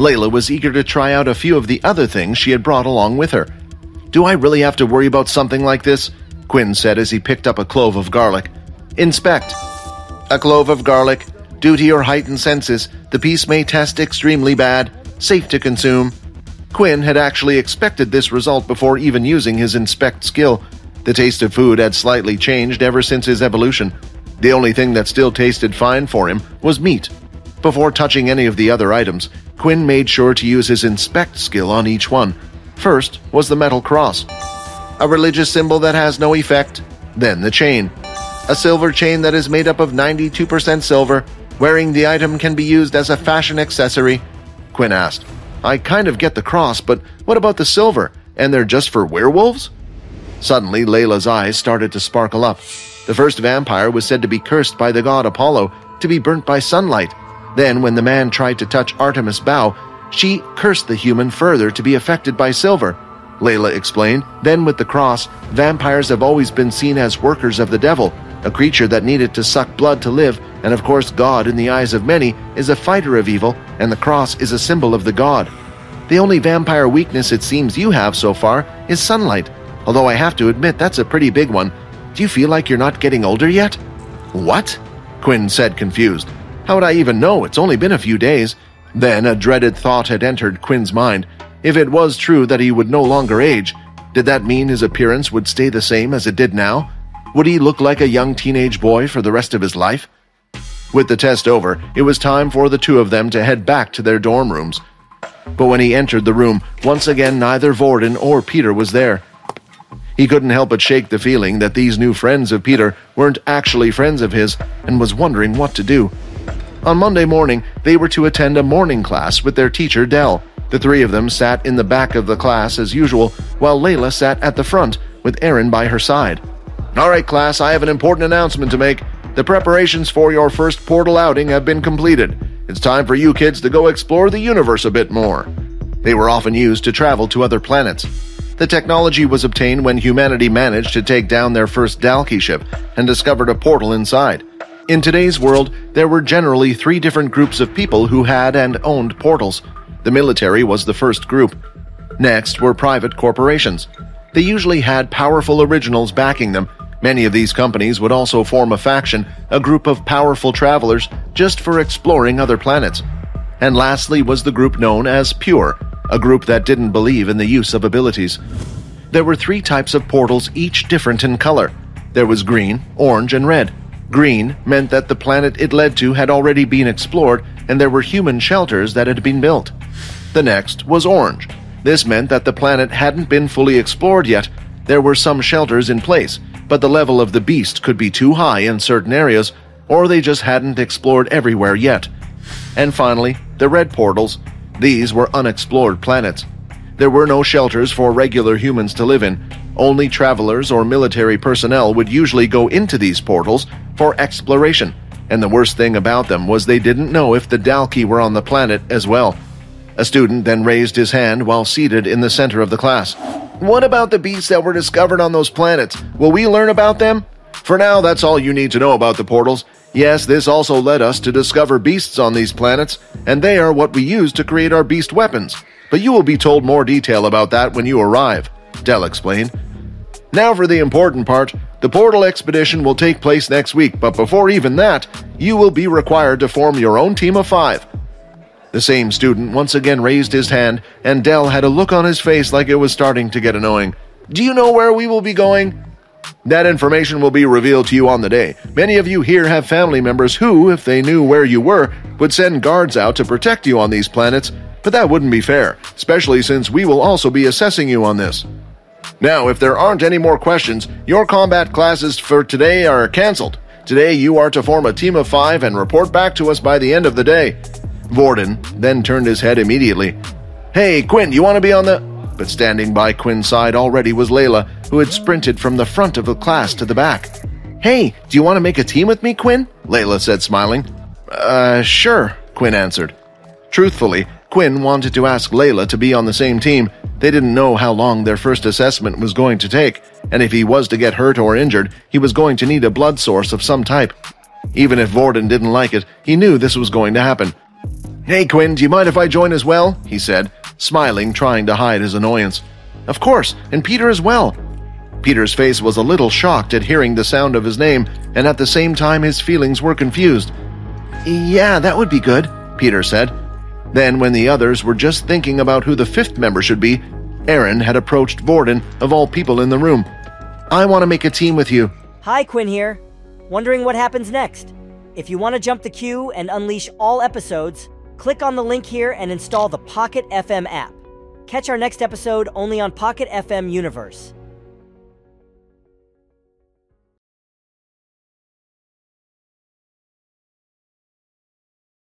Layla was eager to try out a few of the other things she had brought along with her. "Do I really have to worry about something like this?" Quinn said as he picked up a clove of garlic. "Inspect." "A clove of garlic. Due to your heightened senses, the piece may test extremely bad. Safe to consume." Quinn had actually expected this result before even using his inspect skill. The taste of food had slightly changed ever since his evolution. The only thing that still tasted fine for him was meat. Before touching any of the other items, Quinn made sure to use his inspect skill on each one. First was the metal cross. "A religious symbol that has no effect." Then the chain. "A silver chain that is made up of 92% silver. Wearing the item can be used as a fashion accessory." Quinn asked, "I kind of get the cross, but what about the silver? And they're just for werewolves?" Suddenly, Layla's eyes started to sparkle up. The first vampire was said to be cursed by the god Apollo, to be burnt by sunlight. Then, when the man tried to touch Artemis' bow, she cursed the human further to be affected by silver. Layla explained, "Then with the cross, vampires have always been seen as workers of the devil, a creature that needed to suck blood to live, and of course God, in the eyes of many, is a fighter of evil, and the cross is a symbol of the god. The only vampire weakness it seems you have so far is sunlight, although I have to admit that's a pretty big one. Do you feel like you're not getting older yet?" "What?" Quinn said, confused. "How would I even know? It's only been a few days." Then a dreaded thought had entered Quinn's mind. If it was true that he would no longer age, did that mean his appearance would stay the same as it did now? Would he look like a young teenage boy for the rest of his life? With the test over, it was time for the two of them to head back to their dorm rooms. But when he entered the room, once again neither Vorden or Peter was there. He couldn't help but shake the feeling that these new friends of Peter weren't actually friends of his, and was wondering what to do. On Monday morning, they were to attend a morning class with their teacher, Dell. The three of them sat in the back of the class as usual, while Layla sat at the front, with Aaron by her side. "All right, class, I have an important announcement to make. The preparations for your first portal outing have been completed. It's time for you kids to go explore the universe a bit more." They were often used to travel to other planets. The technology was obtained when humanity managed to take down their first Dalki ship and discovered a portal inside. In today's world, there were generally 3 different groups of people who had and owned portals. The military was the first group. Next were private corporations. They usually had powerful originals backing them. Many of these companies would also form a faction, a group of powerful travelers, just for exploring other planets. And lastly was the group known as Pure, a group that didn't believe in the use of abilities. There were 3 types of portals, each different in color. There was green, orange, and red. Green meant that the planet it led to had already been explored, and there were human shelters that had been built. The next was orange. This meant that the planet hadn't been fully explored yet. There were some shelters in place, but the level of the beast could be too high in certain areas, or they just hadn't explored everywhere yet. And finally, the red portals. These were unexplored planets. There were no shelters for regular humans to live in. Only travelers or military personnel would usually go into these portals for exploration, and the worst thing about them was they didn't know if the Dalki were on the planet as well. A student then raised his hand while seated in the center of the class. "What about the beasts that were discovered on those planets? Will we learn about them?" "For now, that's all you need to know about the portals. Yes, this also led us to discover beasts on these planets, and they are what we use to create our beast weapons. But you will be told more detail about that when you arrive," Dell explained. "Now for the important part. The portal expedition will take place next week, but before even that, you will be required to form your own team of 5. The same student once again raised his hand, and Dell had a look on his face like it was starting to get annoying. "Do you know where we will be going?" "That information will be revealed to you on the day. Many of you here have family members who, if they knew where you were, would send guards out to protect you on these planets, but that wouldn't be fair, especially since we will also be assessing you on this. Now, if there aren't any more questions, your combat classes for today are canceled. Today you are to form a team of 5 and report back to us by the end of the day." Vorden then turned his head immediately. "Hey, Quinn, you want to be on the—" But standing by Quinn's side already was Layla, who had sprinted from the front of the class to the back. "Hey, do you want to make a team with me, Quinn?" Layla said, smiling. Sure," Quinn answered. Truthfully, Quinn wanted to ask Layla to be on the same team. They didn't know how long their first assessment was going to take, and if he was to get hurt or injured, he was going to need a blood source of some type. Even if Vorden didn't like it, he knew this was going to happen. "Hey, Quinn, do you mind if I join as well?" he said, smiling, trying to hide his annoyance. "Of course, and Peter as well." Peter's face was a little shocked at hearing the sound of his name, and at the same time his feelings were confused. "Yeah, that would be good," Peter said. Then, when the others were just thinking about who the fifth member should be, Aaron had approached Vorden, of all people in the room. "I want to make a team with you." Hi, Quinn here. Wondering what happens next? If you want to jump the queue and unleash all episodes, click on the link here and install the Pocket FM app. Catch our next episode only on Pocket FM Universe.